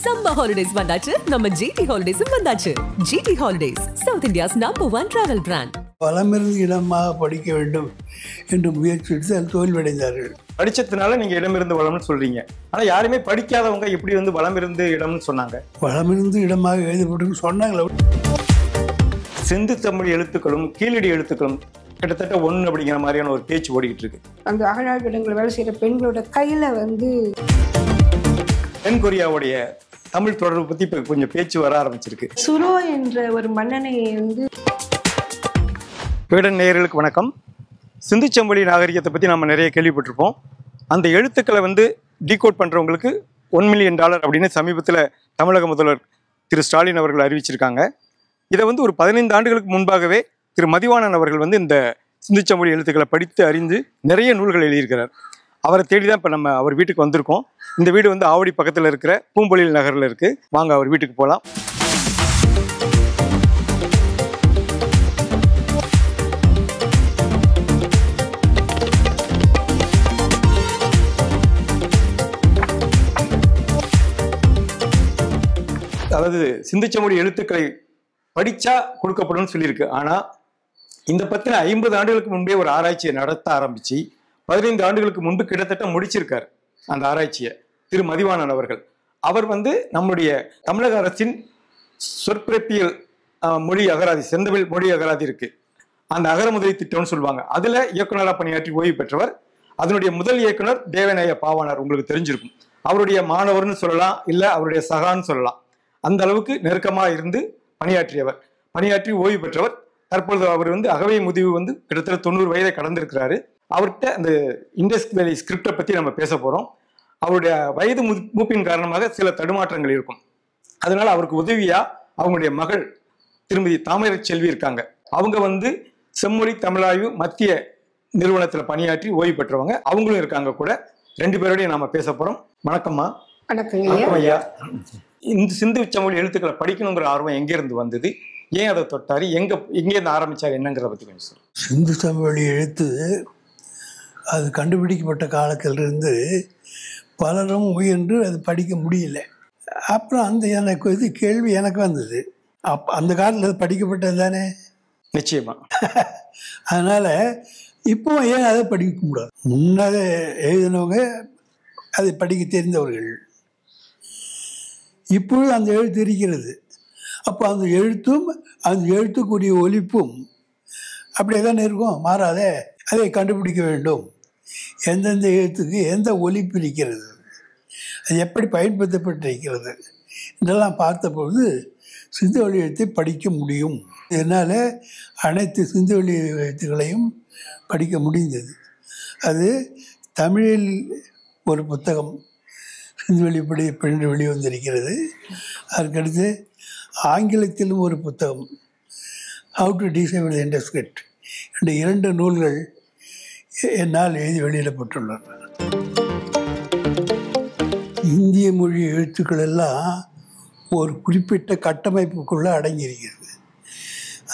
Summer holidays வந்தாச்சு, நம்ம GT Holidays வந்தாச்சு. GT Holidays, South India's #1 travel brand. வளமிருந்து இடமாக படிக்க வேண்டும் என்று முயற்சி எடுத்து அதில் தோல்வியடைந்தார்கள். படிச்சதுனால நீங்க இடமிருந்து வளம்னு சொல்றீங்க. ஆனா யாருமே படிக்காதவங்க எப்படி வந்து வளமிருந்து இடம்னு சொன்னாங்க? வளமிருந்து இடமாக எழுதப்பட்டு சொன்னாங்களே. சிந்து தமிழ் எழுத்துக்களும் கீழடி எழுத்துக்களும் கிட்டத்தட்ட ஒன்று அப்படிங்கிற மாதிரியான ஒரு பேச்சு ஓடிக்கிட்டு இருக்கு. அந்த அகழாய்வு இடங்கள் வேலை செய்கிற பெண்களோட கையில் வந்து தென் கொரியாவுடைய தமிழ் தொடர்பு பற்றி இப்போ கொஞ்சம் பேச்சு வர ஆரம்பிச்சிருக்கு. சுரோ என்ற ஒரு மன்னனை வந்து விகடன் நேயர்களுக்கு வணக்கம். சிந்து சமவெளி நாகரிகத்தை பற்றி நம்ம நிறைய கேள்விப்பட்டிருப்போம். அந்த எழுத்துக்களை வந்து டீகோட் பண்ணுறவங்களுக்கு $1 மில்லியன் அப்படின்னு சமீபத்தில் தமிழக முதல்வர் திரு ஸ்டாலின் அவர்கள் அறிவிச்சிருக்காங்க. இதை வந்து ஒரு 15 ஆண்டுகளுக்கு முன்பாகவே திரு மதிவாணன் அவர்கள் வந்து இந்த சிந்து சமவெளி எழுத்துக்களை படித்து அறிந்து நிறைய நூல்கள் எழுதியிருக்கிறார். அவரை தேடி தான் இப்போ நம்ம அவர் வீட்டுக்கு வந்திருக்கோம். இந்த வீடு வந்து ஆவடி பக்கத்தில் இருக்கிற பூம்பொழில் நகரில் இருக்குது. வாங்க அவர் வீட்டுக்கு போகலாம். அதாவது சிந்து சமவெளி எழுத்துக்களை படித்தா கொடுக்கப்படும் சொல்லியிருக்கு. ஆனால் இந்த பற்றின 50 ஆண்டுகளுக்கு முன்பே ஒரு ஆராய்ச்சியை நடத்த ஆரம்பித்து 15 ஆண்டுகளுக்கு முன்பு கிட்டத்தட்ட முடிச்சிருக்கார் அந்த ஆராய்ச்சியை திரு மதிவாணன் அவர்கள். அவர் வந்து நம்முடைய தமிழக அரசின் சொற்பிறப்பியல் மொழி அகராதி, செந்தமிழ் மொழி அகராதி இருக்கு, அந்த அகரமுதலி திட்டம்னு சொல்லுவாங்க, அதில் இயக்குநராக பணியாற்றி ஓய்வு பெற்றவர். அதனுடைய முதல் இயக்குனர் தேவநேய பாவாணர், உங்களுக்கு தெரிஞ்சிருக்கும். அவருடைய மாணவர்னு சொல்லலாம், இல்லை அவருடைய சகான்னு சொல்லலாம். அந்த அளவுக்கு நெருக்கமாக இருந்து பணியாற்றி ஓய்வு பெற்றவர். தற்பொழுது அவர் வந்து அகவை முதிவு வந்து கிட்டத்தட்ட 90 வயதை கடந்திருக்கிறாரு. அவர்கிட்ட அந்த இண்டஸ் வேலி ஸ்கிரிப்டை பற்றி நம்ம பேச போகிறோம். அவருடைய வயது மூப்பின் காரணமாக சில தடுமாற்றங்கள் இருக்கும். அதனால அவருக்கு உதவியாக அவங்களுடைய மகள் திருமதி தாமரை செல்வி இருக்காங்க. அவங்க வந்து செம்மொழி தமிழாய்வு மத்திய நிறுவனத்தில் பணியாற்றி ஓய்வு பெற்றவங்க. அவங்களும் இருக்காங்க கூட. 2 பேரோடையும் நாம பேச போகிறோம். வணக்கம்மா. வணக்கம் ஐயா. இந்த சிந்து சமவெளி எழுத்துக்களை படிக்கணுங்கிற ஆர்வம் எங்கேருந்து வந்தது? ஏன் அதை தொட்டாரு? எங்கேருந்து ஆரம்பிச்சார்? என்னங்கிறத பற்றி கொஞ்சம் சொல்லுங்கள். சிந்து சமவெளி எழுத்து அது கண்டுபிடிக்கப்பட்ட காலத்திலிருந்து பலரும் முயன்று அது படிக்க முடியல. அப்புறம் இது கேள்வி எனக்கு வந்தது. அந்த காலத்தில் அது படிக்கப்பட்டது தானே. நிச்சயமா. அதனால் இப்போ ஏன் அதை படிக்க முடியாது? முன்னாக எழுதினவங்க அதை படிக்க தெரிந்தவர்கள். இப்பொழுது அந்த எழுத்து இருக்கிறது. அப்போ அந்த எழுத்தும் அந்த எழுத்துக்குரிய ஒலிப்பும் அப்படியே தானே இருக்கும், மாறாதே. அதை கண்டுபிடிக்க வேண்டும். எந்தெந்த எழுத்துக்கு எந்த ஒலிப்பு இருக்கிறது, அது எப்படி பயன்படுத்தப்பட்டிருக்கிறது இதெல்லாம் பார்த்தபொழுது சிந்துவெளி எழுத்தை படிக்க முடியும். என்னால் அனைத்து சிந்துவெளி எழுத்துக்களையும் படிக்க முடிந்தது. அது தமிழில் ஒரு புத்தகம் சிந்துவெளி என்று வெளிவந்திருக்கிறது. அதற்கடுத்து ஆங்கிலத்திலும் ஒரு புத்தகம், how to decipher the Indus script என்ற 2 நூல்கள் என்னால் எழுதி வெளியிடப்பட்டுள்ளன. இந்திய மொழி எழுத்துக்கள் எல்லாம் ஒரு குறிப்பிட்ட கட்டமைப்புக்குள்ளே அடங்கியிருக்கிறது.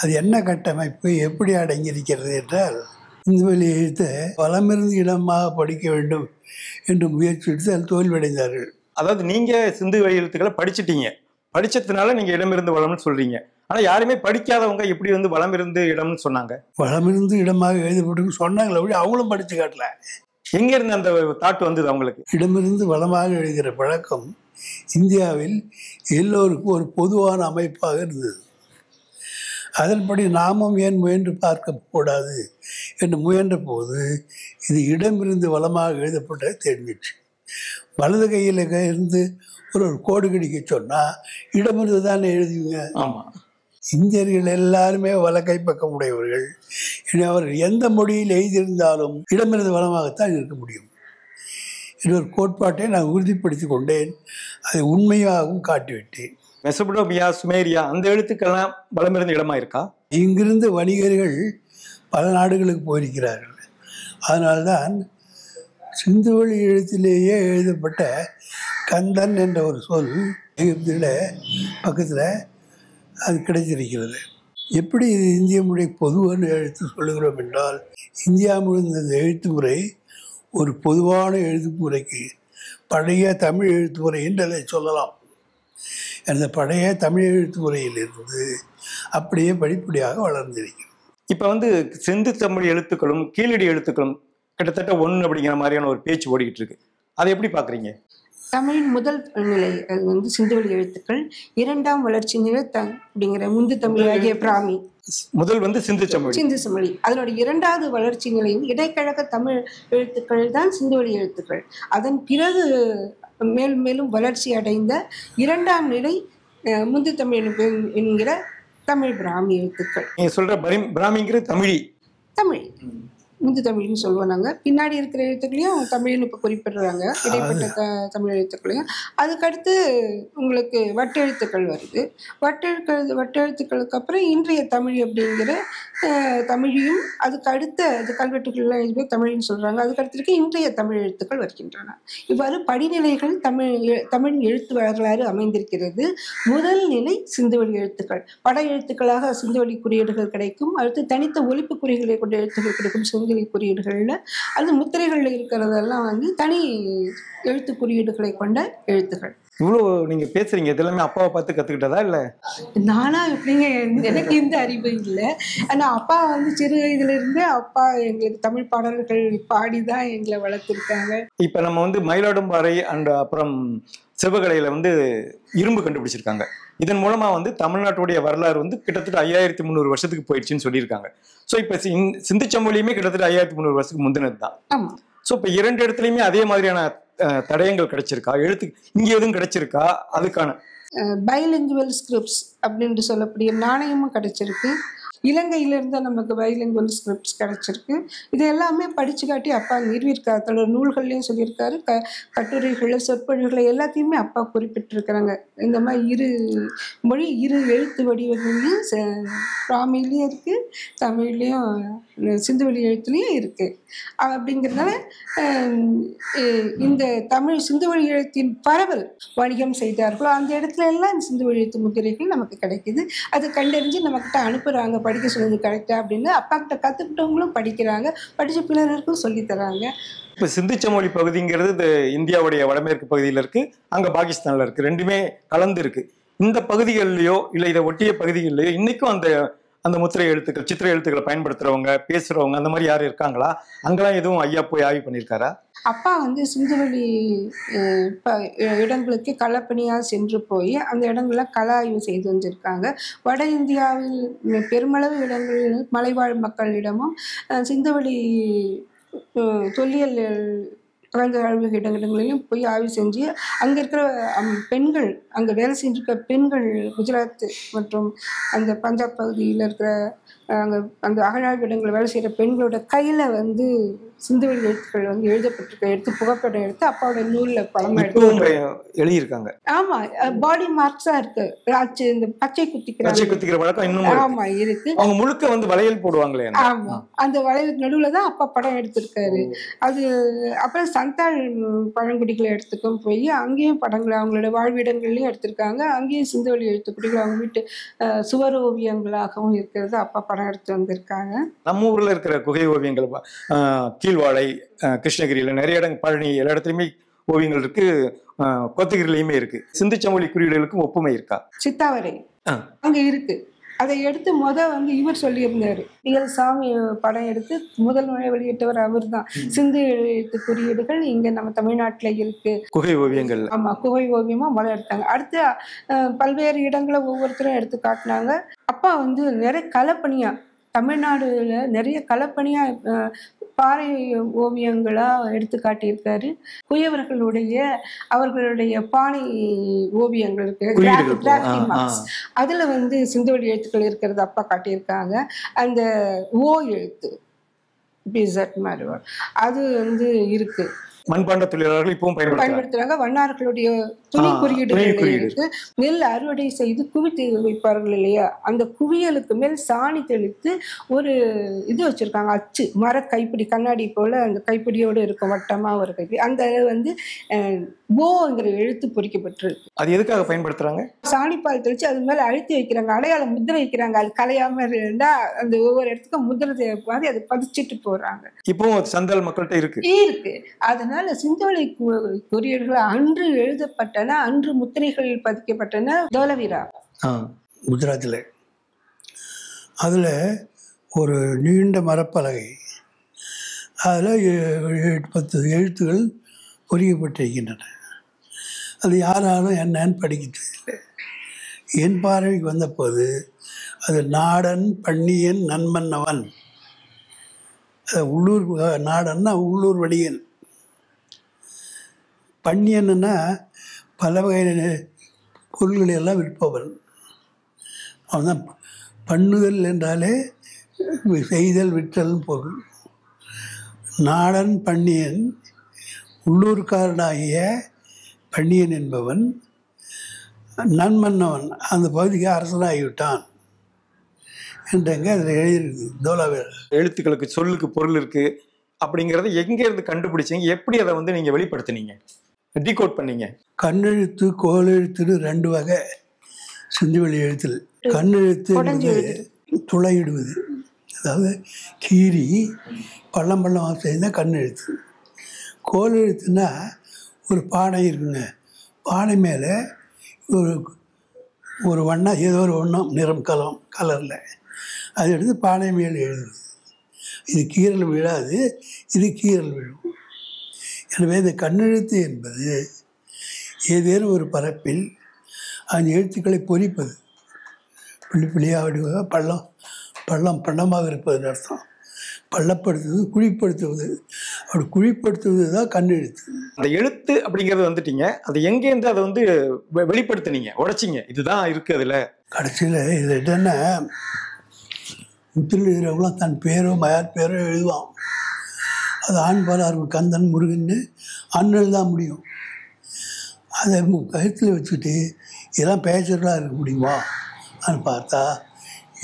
அது என்ன கட்டமைப்பு, எப்படி அடங்கியிருக்கிறது என்றால், சிந்துவெளி எழுத்தை வளமிருந்து இடமாக படிக்க வேண்டும் என்று முயற்சி எடுத்து அதில் தோல்வியடைந்தார்கள். அதாவது நீங்கள் சிந்து வழி எழுத்துக்களை படிச்சதுனால நீங்கள் இடமிருந்து வளம்னு சொல்கிறீங்க. ஆனால் யாருமே படிக்காதவங்க எப்படி வந்து வளமிருந்து இடம்னு சொன்னாங்க? வளமிருந்து இடமாக எழுதப்பட்டு சொன்னாங்களே, அவங்களும் படித்து காட்டல. எங்கேருந்து அந்த தாட் வந்தது அவங்களுக்கு? இடமிருந்து வளமாக எழுதுகிற பழக்கம் இந்தியாவில் எல்லோருக்கும் ஒரு பொதுவான அமைப்பாக இருந்தது. அதன்படி நாமும் ஏன் முயன்று பார்க்கக்கூடாது என்று முயன்ற போது இது இடமிருந்து வளமாக எழுதப்பட்ட தெரிஞ்சிச்சு. வலது கையில் இருந்து ஒரு கோடு கடிக்க சொன்னால் இடமிருந்து தானே எழுதுவீங்க. ஆமாம். இந்தியர்கள் எல்லாருமே வலக்கை பக்கம் உடையவர்கள். அவர்கள் எந்த மொழியில் எழுதியிருந்தாலும் இடமிருந்து வளமாகத்தான் இருக்க முடியும் என்ற ஒரு கோட்பாட்டை நான் உறுதிப்படுத்தி கொண்டேன். அதை உண்மையாகவும் காட்டிவிட்டேன். மெசபடோமியா, சுமேரியா அந்த எழுத்துக்கெல்லாம் வளமிருந்து இடமா இருக்கா? இங்கிருந்து வணிகர்கள் பல நாடுகளுக்கு போயிருக்கிறார்கள். அதனால்தான் சிந்துவெளி எழுத்திலேயே எழுதப்பட்ட கந்தன் என்ற ஒரு சொல் எகிப்தில் பக்கத்தில் அது கிடைத்திருக்கிறது. எப்படி இது இந்திய மொழி பொதுவான எழுத்து சொல்லுகிறோம் என்றால், இந்தியா முழுந்த இந்த எழுத்து முறை ஒரு பொதுவான எழுத்து முறைக்கு பழைய தமிழ் எழுத்து முறை என்று அதை சொல்லலாம். அந்த பழைய தமிழ் எழுத்து முறையிலிருந்து அப்படியே படிப்படியாக வளர்ந்திருக்கும். இப்ப வந்து சிந்து தமிழ் எழுத்துக்களும் கீழடி எழுத்துக்களும் கிட்டத்தட்ட ஒன்று அப்படிங்கிற மாதிரியான ஒரு பேச்சு ஓடிக்கிட்டு இருக்கு. அதை எப்படி பாக்குறீங்க? தமிழின் முதல் நிலை அது வந்து சிந்துவெளி எழுத்துக்கள், இரண்டாம் வளர்ச்சி நிலை அப்படிங்கிற முந்து தமிழ் ஆகிய பிராமி. முதல் வந்து சிந்து செம்மொழி. அதனுடைய இரண்டாவது வளர்ச்சி நிலை இடைக்கழக தமிழ் எழுத்துக்கள் தான் சிந்துவெளி எழுத்துக்கள். அதன் பிறகு மேலும் மேலும் வளர்ச்சி அடைந்த இரண்டாம் நிலை முந்து தமிழ் என்கிற தமிழ் பிராமி எழுத்துக்கள். நீங்க சொல்ற பிராமிங்கிற தமிழ் முந்து தமிழ்னு சொல்லுவோம் நாங்கள். பின்னாடி இருக்கிற எழுத்துக்களையும் தமிழ்னு இப்போ குறிப்பிடுறாங்க, இடைப்பட்ட தமிழ் எழுத்துக்களையும். அதுக்கடுத்து உங்களுக்கு வட்டெழுத்துக்கள் வருது. வட்டெழுத்துக்களுக்கு அப்புறம் இன்றைய தமிழ் அப்படிங்கிற தமிழையும், அதுக்கு அடுத்த அது கல்வெட்டுகள்லாம் எழுதி தமிழ்னு சொல்கிறாங்க. அதுக்கடுத்து இருக்க இன்றைய தமிழ் எழுத்துக்கள் வருகின்றன. இவ்வாறு படிநிலைகள் தமிழ் எழுத்து வரலாறு அமைந்திருக்கிறது. முதல் நிலை சிந்துவெளி எழுத்துக்கள். பட எழுத்துக்களாக சிந்துவெளி குறியீடுகள் கிடைக்கும். அடுத்து தனித்த ஒலிப்பு குறிகளை கொண்ட எழுத்துக்கள் கிடைக்கும் சிந்துவெளி குறியீடுகளில். அது முத்திரைகளில் இருக்கிறதெல்லாம் வந்து தனி எழுத்து குறியீடுகளை கொண்ட எழுத்துக்கள். இவ்வளோ நீங்க பேசுறீங்க, இதெல்லாமே அப்பாவை பார்த்து கத்துக்கிட்டதா இல்ல? நானா எப்படிங்க, எனக்கு இந்த அறிவு இல்லை. ஆனால் அப்பா வந்து சிறு வயதிலிருந்தே அப்பா எங்களுக்கு தமிழ் பாடல்கள் பாடிதான் எங்களை வளர்த்துருக்காங்க. இப்ப நம்ம வந்து மயிலாடும்பாறை அண்ட் அப்புறம் சிவகலையில வந்து இரும்பு கண்டுபிடிச்சிருக்காங்க. இதன் மூலமா வந்து தமிழ்நாட்டுடைய வரலாறு வந்து கிட்டத்தட்ட 5300 வருஷத்துக்கு போயிடுச்சுன்னு சொல்லியிருக்காங்க. ஸோ இப்போ சிந்து சமொழியுமே கிட்டத்தட்ட 5300 வருஷத்துக்கு முந்தினது தான். ஆமாம். ஸோ இப்போ இரண்டு இடத்துலையுமே அதே மாதிரியான தடயங்கள் கிடைச்சிருக்கா? எழுத்து இங்கே எதுவும் கிடைச்சிருக்கா? அதுக்கான பைலிங்குவல் ஸ்கிரிப்ட்ஸ் அப்படின்ட்டு சொல்லக்கூடிய நாணயமும் கிடைச்சிருக்கு. இலங்கையிலிருந்து நமக்கு பைலிங்குவல் ஸ்கிரிப்ட்ஸ் கிடைச்சிருக்கு. இது எல்லாமே படித்து காட்டி அப்பா நிறுவியிருக்காரு. தன்னோட நூல்கள்லையும் சொல்லியிருக்காரு, கட்டுரைகளில் சொற்பொழிகளை எல்லாத்தையுமே அப்பா குறிப்பிட்டிருக்கிறாங்க. இந்த மாதிரி இரு மொழி இரு எழுத்து வடிவங்களையும் பிராமிலையும் இருக்குது, தமிழ்லேயும் சிந்துவெளி எழுத்துலேயும் இருக்குது. அப்படிங்கிறதுனால இந்த தமிழ் சிந்துவெளி எழுத்தின் பரவல் வணிகம் செய்தார்களோ அந்த இடத்துல எல்லாம் இந்த சிந்துவெளி எழுத்து முத்திரைகள் நமக்கு கிடைக்குது. அதை கண்டறிஞ்சு நம்மக்கிட்ட அனுப்புகிறாங்க, படிக்க சொல்லுறது கரெக்டாக அப்படின்னு. அப்பா கிட்ட கற்றுக்கிட்டவங்களும் படிக்கிறாங்க, படித்த பிள்ளைகளுக்கும் சொல்லித்தராங்க. இப்போ சிந்து சமொழி பகுதிங்கிறது இது இந்தியாவுடைய வடமேற்கு பகுதியில் இருக்கு, அங்கே பாகிஸ்தானில் இருக்கு, ரெண்டுமே கலந்து இருக்கு. இந்த பகுதிகளிலேயோ இல்லை இதை ஒட்டிய பகுதிகளிலேயோ இன்னைக்கும் அந்த முத்திரை எழுத்துக்கள், சித்திரை எழுத்துக்களை பயன்படுத்துறவங்க, பேசுறவங்க அந்த மாதிரி யாரும் இருக்காங்களா? அங்கெல்லாம் எதுவும் ஐயா போய் ஆய்வு பண்ணியிருக்காரா? அப்பா வந்து சிந்துவெளி இடங்களுக்கு களப்பணியாக சென்று போய் அந்த இடங்கள்லாம் கள ஆய்வு செய்து வந்திருக்காங்க. வட இந்தியாவில் பெருமளவு இடங்களில் மலைவாழ் மக்களிடமும் சிந்துவெளி தொல்லியல் அகழ்வாய்வு இடங்களையும் போய் ஆய்வு செஞ்சு அங்கே இருக்கிற பெண்கள், அங்கே வேலை செஞ்சுருக்க பெண்கள், குஜராத் மற்றும் அந்த பஞ்சாப் பகுதியில் இருக்கிற அங்கே அந்த அகழாய்வு இடங்கள் வேலை செய்கிற பெண்களோட கையில் வந்து சிந்துவெளி எழுத்துக்கள் வந்து எழுதப்பட்டிருக்க எடுத்து புகைப்படம் எடுத்து அப்பாவோட நூலில் படமாக எடுத்து எழுதியிருக்காங்க. ஆமாம், பாடி மார்க்ஸாக இருக்குது. இந்த பச்சை குத்திக்கிற வழக்கம் இன்னும் ஆமாம் இருக்குது. அவங்க முழுக்க வந்து வளையல் போடுவாங்களே. ஆமாம், அந்த வளையலுக்கு நடுவில் தான் அப்பா படம் எடுத்திருக்காரு. அது அப்புறம் சந்தால் பழங்குடிகளை இடத்துக்கும் போய் அங்கேயும் படங்கள் அவங்களோட வாழ்விடங்கள்லையும் எடுத்திருக்காங்க. அங்கேயும் சிந்துவெளி எழுத்துக்குடிகள் அவங்க வீட்டு சுவர் ஓவியங்களாகவும் இருக்கிறது அப்பா படம் எடுத்து வந்திருக்காங்க. நம்ம ஊரில் இருக்கிற குகை ஓவியங்கள் கீழ்வாழை, கிருஷ்ணகிரியில நிறைய இடங்கள், பழனி, எல்லா இடத்துலையுமே ஓவியங்கள் இருக்கு, கோத்தகிரிலையுமே இருக்கு. சிந்து சமொழி குறியீடுகளுக்கும் ஒப்புமை இருக்கா? சித்தாவரை அங்க இருக்கு. அதை எடுத்து வந்து இவர் சொல்லியிருந்தாரு, டிஎல் சாமி படம் எடுத்து முதல் முறை வெளியிட்டவர் அவர் தான். சிந்து எழுத்து குறியீடுகள் இங்க நம்ம தமிழ்நாட்டுல இருக்கு, குகை ஓவியங்கள். ஆமா, குகை ஓவியமா முதல்ல எடுத்தாங்க. அடுத்து பல்வேறு இடங்களை ஒவ்வொருத்தரும் எடுத்து காட்டினாங்க. அப்பா வந்து நிறைய களப்பணியா தமிழ்நாடுல நிறைய களப்பணியா பாறை ஓவியங்களா எடுத்து காட்டியிருக்காரு. குயவர்களுடைய அவர்களுடைய பானை ஓவியங்கள் இருக்கு, அதுல வந்து சிந்துவெளி எழுத்துக்கள் இருக்கிறது அப்பா காட்டியிருக்காங்க. அந்த ஓ எழுத்து பிசட் மாதிரி அது வந்து இருக்கு. மண்பாண்ட தொழிலாளர்கள் இப்பவும் பயன்படுத்துறாங்க. வண்ணார்களுடைய துணி குறியீடுகள் இருக்கு. நெல் அறுவடை செய்து குவித்து வைப்பார்கள் இல்லையா, அந்த குவியலுக்கு மேல் சாணி தெளித்து ஒரு இது வச்சிருக்காங்க, அச்சு, மர கைப்பிடி, கண்ணாடி போல அந்த கைப்பிடியோடு இருக்கும், வட்டமா ஒரு கைப்பிடி. அந்த வந்து போங்கிற எழுத்து பொறிக்கப்பட்டிருக்கு. அது எதுக்காக பயன்படுத்துறாங்க? சாணிப்பால் தெளிச்சு அது மேல அழுத்தி வைக்கிறாங்க, அடையாளம் முத்திரை வைக்கிறாங்க. அது கலையாம இருந்தா அந்த ஒவ்வொரு இடத்துக்கும் முத்திரை மாதிரி அதை பதிச்சுட்டு போறாங்க. இப்போ சந்தால் மக்கள்கிட்ட இருக்கு. அதனால சிந்துவெளி குறியீடுகள் அன்று எழுதப்பட்டன, அன்று முத்திரைகள் பதிக்கப்பட்டன தோலவீரா குஜராத்தில். அதில் ஒரு நீண்ட மரப்பலகை, அதில் 10 எழுத்துக்கள் பொறிக்கப்பட்டிருக்கின்றன. அது யாராலும் என்னன்னு படிக்கிறது. என் பார்வைக்கு வந்தபோது அது நாடன் பன்னியன் நன்மன்னவன். உள்ளூர் நாடன்னா உள்ளூர் வணிகன், பன்னியன்னா பல வகை பொருள்களை எல்லாம் விற்பவன். அவன்தான் பண்ணுதல் என்றாலே செய்தல் விற்றல் பொருள். நாடன் பன்னியன், உள்ளூர்காரனாகிய பன்னியன் என்பவன் நன்மன்னவன், அந்த பகுதிக்கு அரசனாகிவிட்டான் என்றங்க அதில் எழுதியிருக்கு தோலாவீரா. எழுத்துக்களுக்கு சொல்லுக்கு பொருள் இருக்கு அப்படிங்கிறத எங்க இருந்து கண்டுபிடிச்சீங்க? எப்படி அதை வந்து நீங்க வெளிப்படுத்தினீங்க, டீகோட் பண்ணீங்க? கண்ணெழுத்து கோலெழுத்துன்னு 2 வகை சிந்துவெளி எழுத்தில். கண்ணெழுத்து துளையிடுவது, அதாவது கீரி பள்ளம் பள்ளமாக செய்தால் கண்ணெழுத்து. கோலெழுத்துன்னா ஒரு பானை இருக்குங்க, பானை மேலே ஒரு வண்ணம், ஏதோ ஒரு வண்ணம் நிறம் கலரில் அதை எடுத்து பானை மேல் எழுதுவது. இது கீரல் விழாது, இது கீரல் விழும். எனவே இந்த கண்ணெழுத்து என்பது ஏதேனும் ஒரு பரப்பில் அந்த எழுத்துக்களை பொறிப்பது, புள்ளி புள்ளியாக வடிவாக பள்ளம் பள்ளமாக இருப்பதுன்னு அர்த்தம். பள்ளப்படுத்துவது குழிப்படுத்துவது, அப்படி குழிப்படுத்துவது தான் கண்ணெழுத்து. அந்த எழுத்து அப்படிங்கிறது வந்துட்டீங்க, அது எங்கேருந்து அதை வந்து வெளிப்படுத்தினீங்க, உடைச்சிங்க, இதுதான் இருக்கு அதில்? கடைசியில் இது என்னென்ன, முத்திரை எழுதுறவங்களாம் தன் பேரோ மயார் பேரோ எழுதுவான். அது ஆண் பாலாக இருக்கும், கந்தன் முருகன்னு ஆண்கள் தான் முடியும். அதை கழுத்தில் வச்சுட்டு இதெல்லாம் பேச்சுகளாக இருக்க முடியுமா அப்படின்னு பார்த்தா,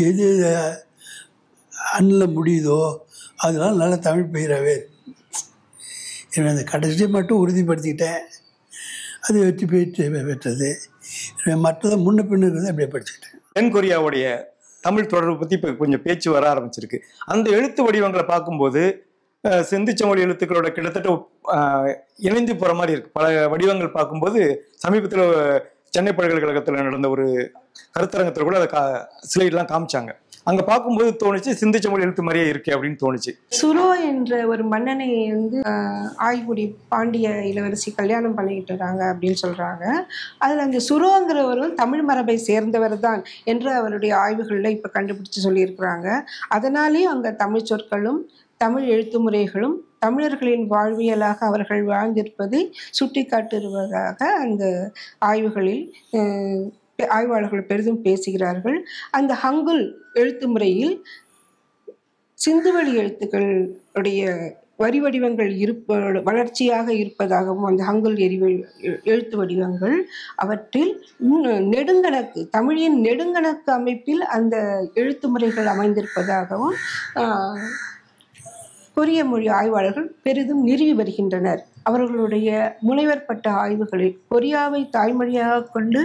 எது அண்ணில் முடியுதோ அதெல்லாம் நல்ல தமிழ் பெயராகவே. எனவே அந்த கடைசியை மட்டும் உறுதிப்படுத்திக்கிட்டேன், அது வெற்றி பெற்றது. மற்றதை முன்ன பின்னு இருக்கிறத அப்படியே படிச்சுக்கிட்டேன். தென் கொரியாவுடைய தமிழ் தொடர்பு பற்றி இப்போ கொஞ்சம் பேச்சு வர ஆரம்பிச்சிருக்கு. அந்த எழுத்து வடிவங்களை பார்க்கும்போது சிந்துச்சமொழி எழுத்துக்களோட கிட்டத்தட்ட இணைந்து போகிற மாதிரி இருக்குது. பல வடிவங்கள் பார்க்கும்போது சமீபத்தில் சென்னை பல்கலைக்கழகத்தில் நடந்த ஒரு கருத்தரங்கத்தில் கூட அதை ஸ்லைட்லாம் காமிச்சாங்க. அங்கே பார்க்கும்போது தோணுச்சு சிந்துச்சமொழி எழுத்து மாதிரியே இருக்கே அப்படின்னு தோணுச்சு. சுரோ என்ற ஒரு மன்னனை வந்து ஆய்குடி பாண்டிய இளவரசி கல்யாணம் பண்ணிக்கிட்டு இருக்காங்க அப்படின்னு சொல்கிறாங்க. அதில் அந்த சுரோங்கிறவரும் தமிழ் மரபை சேர்ந்தவர் தான் என்று அவருடைய ஆய்வுகளில் இப்போ கண்டுபிடிச்சு சொல்லியிருக்கிறாங்க. அதனாலேயும் அங்கே தமிழ் சொற்களும் தமிழ் எழுத்து முறைகளும் தமிழர்களின் வாழ்வியலாக அவர்கள் வாழ்ந்திருப்பதை சுட்டி காட்டுவதாக அந்த ஆய்வுகளில் ஆய்வாளர்கள் பெரிதும் பேசுகிறார்கள். அந்த ஹங்குல் எழுத்து முறையில் சிந்துவெளி எழுத்துக்களுடைய வரி வடிவங்கள் வளர்ச்சியாக இருப்பதாகவும், அந்த ஹங்குல் எழுத்து வடிவங்கள் அவற்றில் நெடுங்கணக்கு, தமிழின் நெடுங்கணக்கு அமைப்பில் அந்த எழுத்து முறைகள் அமைந்திருப்பதாகவும் கொரிய மொழி ஆய்வாளர்கள் பெரிதும் நிறுவி வருகின்றனர். அவர்களுடைய முனைவர் பட்ட ஆய்வுகளில் கொரியாவை தாய்மொழியாக கொண்டு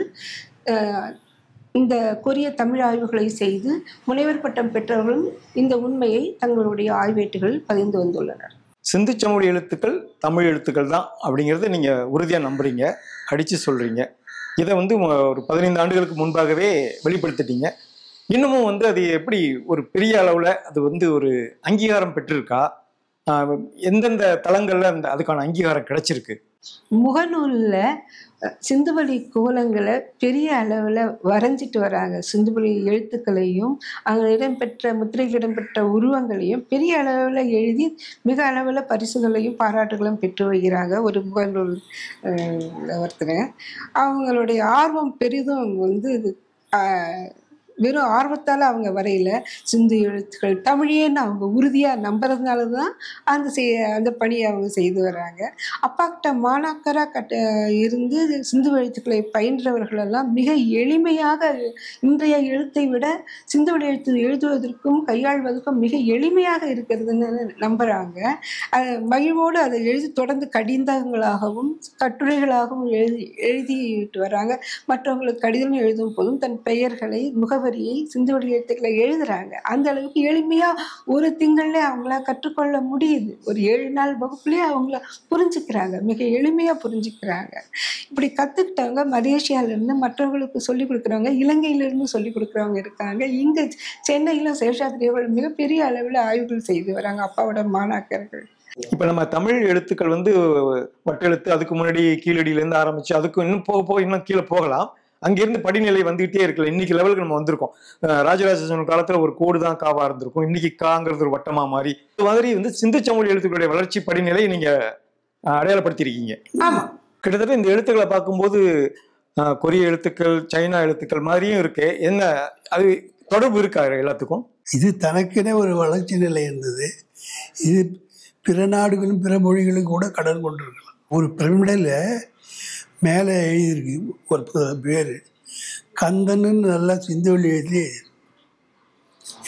இந்த கொரிய தமிழ் ஆய்வுகளை செய்து முனைவர் பட்டம் பெற்றவர்களும் இந்த உண்மையை தங்களுடைய ஆய்வேட்டுகளில் பதிந்து வந்துள்ளனர். சிந்துச்சமொழி எழுத்துக்கள் தமிழ் எழுத்துக்கள் தான் அப்படிங்கிறத நீங்கள் உறுதியாக நம்புறீங்க, அடித்து சொல்கிறீங்க. இதை வந்து ஒரு 15 ஆண்டுகளுக்கு முன்பாகவே வெளிப்படுத்திட்டீங்க. இன்னமும் வந்து அது எப்படி ஒரு பெரிய அளவில் அது வந்து ஒரு அங்கீகாரம் பெற்றிருக்கா? எந்தெந்த தளங்கள்ல அதுக்கான அங்கீகாரம் கிடைச்சிருக்கு? முகநூலில் சிந்துவெளி கோலங்களை பெரிய அளவில் வரைஞ்சிட்டு வராங்க. சிந்துவெளி எழுத்துக்களையும் அங்கே இடம்பெற்ற முத்திரைகள் இடம்பெற்ற உருவங்களையும் பெரிய அளவில் எழுதி மிக அளவில் பரிசுகளையும் பாராட்டுகளையும் பெற்று வருகிறாங்க. ஒரு முகநூல் ஒருத்தர் அவங்களுடைய ஆர்வம் பெரிதும் வந்து வெறும் ஆர்வத்தால் அவங்க வரையில சிந்து எழுத்துக்கள் தமிழேன்னு அவங்க உறுதியாக நம்புறதுனால தான் அந்த பணியை அவங்க செய்து வர்றாங்க. அப்பா கிட்ட மாணாக்கராக இருந்து சிந்து எழுத்துக்களை பயின்றவர்களெல்லாம் மிக எளிமையாக இன்றைய எழுத்தை விட சிந்து எழுத்து எழுதுவதற்கும் கையாள்வதற்கும் மிக எளிமையாக இருக்கிறதுன்னு நம்புகிறாங்க. மகிழ்வோடு அதை தொடர்ந்து கடிதங்களாகவும் கட்டுரைகளாகவும் எழுதிட்டு வராங்க. மற்றவங்களுக்கு கடிதம் எழுதும் போதும் தன் பெயர்களை முகவரியை சிந்துவெளி எழுத்துக்களை எழுதுறாங்க. அந்த அளவுக்கு எளிமையா ஒரு திங்கள்ல அவங்கள கற்றுக்கொள்ள முடியுது. ஒரு 7 நாள் வகுப்புலயே அவங்கள புரிஞ்சுக்கிறாங்க, மிக எளிமையா புரிஞ்சுக்கிறாங்க. இப்படி கத்துக்கிட்டவங்க மலேசியால இருந்து மற்றவங்களுக்கு சொல்லிக் கொடுக்குறவங்க, இலங்கையில இருந்து சொல்லிக் கொடுக்குறவங்க இருக்காங்க. இங்க சென்னையில சேஷாத்திரியர்கள் மிகப்பெரிய அளவில் ஆய்வுகள் செய்து வராங்க அப்பாவோட மாணாக்கர்கள். இப்ப நம்ம தமிழ் எழுத்துக்கள் வட்டெழுத்து, அதுக்கு முன்னாடி கீழடியில இருந்து ஆரம்பிச்சு அதுக்கு இன்னும் போக போக இன்னும் கீழே போகலாம். அங்கிருந்து படிநிலை வந்துகிட்டே இருக்குல்ல. இன்னைக்கு லெவலுக்கு நம்ம வந்திருக்கோம். ராஜராஜ சோழன் காலத்துல ஒரு கோடு தான் காவா இருந்திருக்கும், இன்னைக்கு காங்கிறது ஒரு வட்டமா மாறி. இது மாதிரி சிந்து சமொழி எழுத்துக்களுடைய வளர்ச்சி படிநிலை நீங்க அடையாளப்படுத்திருக்கீங்க. ஆமா, கிட்டத்தட்ட இந்த எழுத்துக்களை பார்க்கும்போது கொரிய எழுத்துக்கள், சைனா எழுத்துக்கள் மாதிரியும் இருக்கு. என்ன அது தொடர்பு இருக்கா எல்லாத்துக்கும்? இது தனக்கென ஒரு வளர்ச்சி நிலை இருந்தது. இது பிற நாடுகளும் பிற மொழிகளும் கூட கடன் கொண்டிருக்கலாம். ஒரு பிரமிடில் மேலே எழுதியிருக்கு ஒரு பேர் கந்தன்னு நல்லா சிந்துவெளி எழுதி.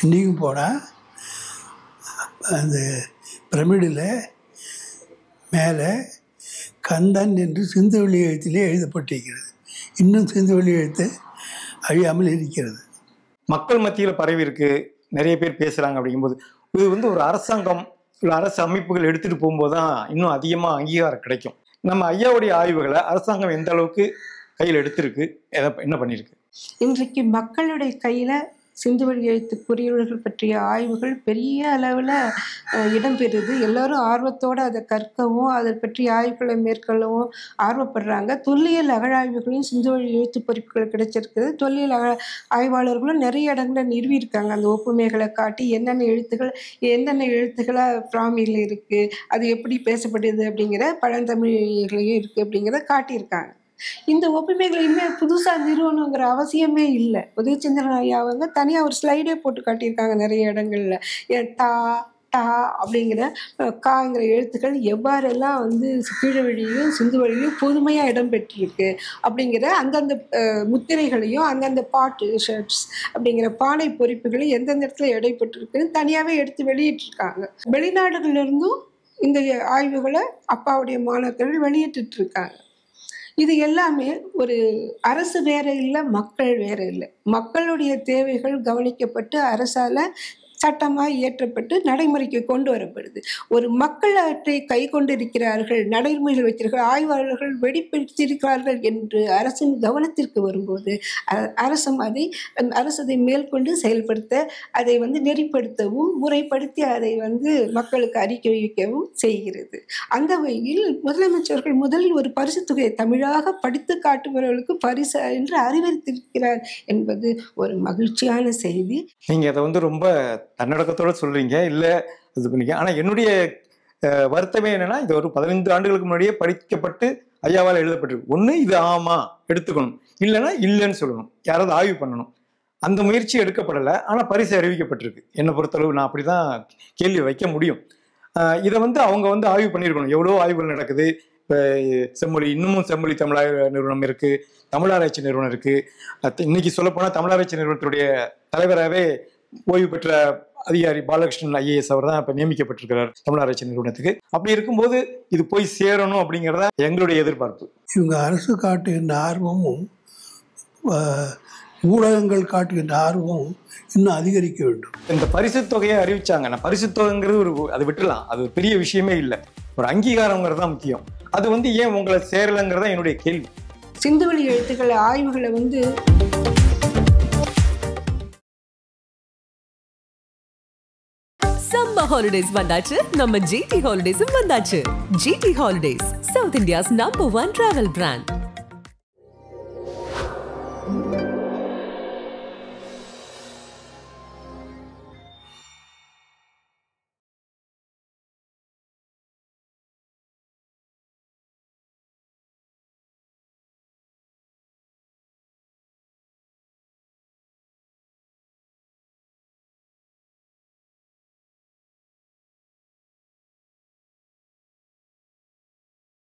இன்றைக்கும் போனால் அந்த பிரமிடில் மேலே கந்தன் என்று சிந்துவெளி எழுத்திலே எழுதப்பட்டிருக்கிறது. இன்னும் சிந்துவெளி எழுத்து அழியாமல் இருக்கிறது. மக்கள் மத்தியில் பரவி இருக்கு, நிறைய பேர் பேசுகிறாங்க. அப்படிங்கும்போது இது ஒரு அரசாங்கம் இல்லை அரசு அமைப்புகள் எடுத்துகிட்டு போகும்போது தான் இன்னும் அதிகமாக அங்கீகாரம் கிடைக்கும். நம்ம ஐயாவுடைய ஆய்வுகளை அரசாங்கம் எந்த அளவுக்கு கையில் எடுத்திருக்கு, என்ன பண்ணியிருக்கு? இன்றைக்கு மக்களுடைய கையில் சிந்துவெளி எழுத்து குறியீடுகள் பற்றிய ஆய்வுகள் பெரிய அளவில் இடம்பெறுது. எல்லோரும் ஆர்வத்தோடு அதை கற்கவும் அதை பற்றி ஆய்வுகளை மேற்கொள்ளவும் ஆர்வப்படுறாங்க. தொல்லியல் அகழாய்வுகளையும் சிந்துவெளி எழுத்து பொறிப்புகள் கிடைச்சிருக்குது. தொல்லியல் ஆய்வாளர்களும் நிறைய இடங்களை நிறுவியிருக்காங்க. அந்த ஒப்புமைகளை காட்டி என்னென்ன எழுத்துக்களாக பிராமியில் இருக்குது, அது எப்படி பேசப்படுது அப்படிங்கிற பழந்தமிழ்லையும் இருக்குது அப்படிங்கிறத காட்டியிருக்காங்க. இந்த ஒப்புமைகளை இனிமேல் புதுசாக நிறுவனங்கிற அவசியமே இல்லை. உதயச்சந்திரன் ஐயா அவங்க தனியாக ஒரு ஸ்லைடே போட்டு காட்டியிருக்காங்க நிறைய இடங்கள்ல. டா டா அப்படிங்கிற காங்கிற எழுத்துக்கள் எவ்வாறெல்லாம் கீழவழியிலும் சிந்துவெளியிலும் பொதுமையாக இடம்பெற்றிருக்கு அப்படிங்கிற அந்தந்த முத்திரைகளையும் அந்தந்த பாட்டு ஷர்ட்ஸ் அப்படிங்கிற பானை பொறிப்புகளையும் எந்தெந்த இடத்துல இடைப்பட்டிருக்குன்னு தனியாகவே எடுத்து வெளியிட்டிருக்காங்க. வெளிநாடுகளிலிருந்தும் இந்த ஆய்வுகளை அப்பாவுடைய மாணவர்கள் வெளியிட்டு இருக்காங்க. இது எல்லாமே ஒரு அரசு வேற இல்லை, மக்கள் வேற இல்லை. மக்களுடைய தேவைகள் கவனிக்கப்பட்டு அரசால் சட்டமாக இயற்றப்பட்டு நடைமுறைக்கு கொண்டு வரப்படுது. ஒரு மக்கள் அவற்றை கை கொண்டிருக்கிறார்கள், நடைமுறையில் வைத்திருக்கிற ஆய்வாளர்கள் வெளிப்படுத்தியிருக்கிறார்கள் என்று அரசின் கவனத்திற்கு வரும்போது அரசு அதை மேற்கொண்டு செயல்படுத்த அதை நெறிப்படுத்தவும் முறைப்படுத்தி அதை மக்களுக்கு அறிக்கை வைக்கவும் செய்கிறது. அந்த வகையில் முதலமைச்சர்கள் முதலில் ஒரு பரிசு தொகையை தமிழாக படித்து காட்டுபவர்களுக்கு பரிசு என்று அறிவித்திருக்கிறார் என்பது ஒரு மகிழ்ச்சியான செய்தி. நீங்க அதை ரொம்ப தன்னடக்கத்தோட சொல்றீங்க, இல்லை இது பண்ணீங்க. ஆனா என்னுடைய வருத்தமே என்னன்னா, இது ஒரு 15 ஆண்டுகளுக்கு முன்னாடியே படிக்கப்பட்டு ஐயாவால் எழுதப்பட்டிருக்கு. ஒண்ணு இது ஆமா எடுத்துக்கணும், இல்லைன்னா இல்லைன்னு சொல்லணும், யாராவது ஆய்வு பண்ணணும். அந்த முயற்சி எடுக்கப்படலை. ஆனா பரிசு அறிவிக்கப்பட்டிருக்கு. என்னை பொறுத்தளவு நான் அப்படிதான் கேள்வி வைக்க முடியும். இதை அவங்க ஆய்வு பண்ணியிருக்கணும். எவ்வளோ ஆய்வுகள் நடக்குது. செம்மொழி இன்னமும் செம்மொழி தமிழாய்வு நிறுவனம் இருக்கு, தமிழாராய்ச்சி நிறுவனம் இருக்கு. இன்னைக்கு சொல்லப்போனால் தமிழாராய்ச்சி நிறுவனத்துடைய தலைவராகவே ஓய்வு பெற்ற அதிகாரி பாலகிருஷ்ணன் IAS அவர் தான் இப்போ நியமிக்கப்பட்டிருக்கிறார் தமிழாராய்ச்சி நிறுவனத்துக்கு. அப்படி இருக்கும்போது இது போய் சேரணும் அப்படிங்கிறத எங்களுடைய எதிர்பார்ப்பு. இவங்க அரசு காட்டுகின்ற ஆர்வமும் ஊடகங்கள் காட்டுகின்ற ஆர்வமும் இன்னும் அதிகரிக்க வேண்டும். இந்த பரிசு தொகையை அறிவிச்சாங்க. நான் பரிசு தொகைங்கிறது அதை விட்டுலாம், அது ஒரு பெரிய விஷயமே இல்லை. ஒரு அங்கீகாரங்கிறது தான் முக்கியம். அது ஏன் உங்களை சேரலைங்கிறதா என்னுடைய கேள்வி. சிந்துவெளி எழுத்துக்கள் ஆய்வுகளை சம்மர் ஹாலிடேஸ் வந்தாச்சு, நம்ம GT ஹாலிடேஸும் வந்தாச்சு. GT holidays, south India's #1 travel brand.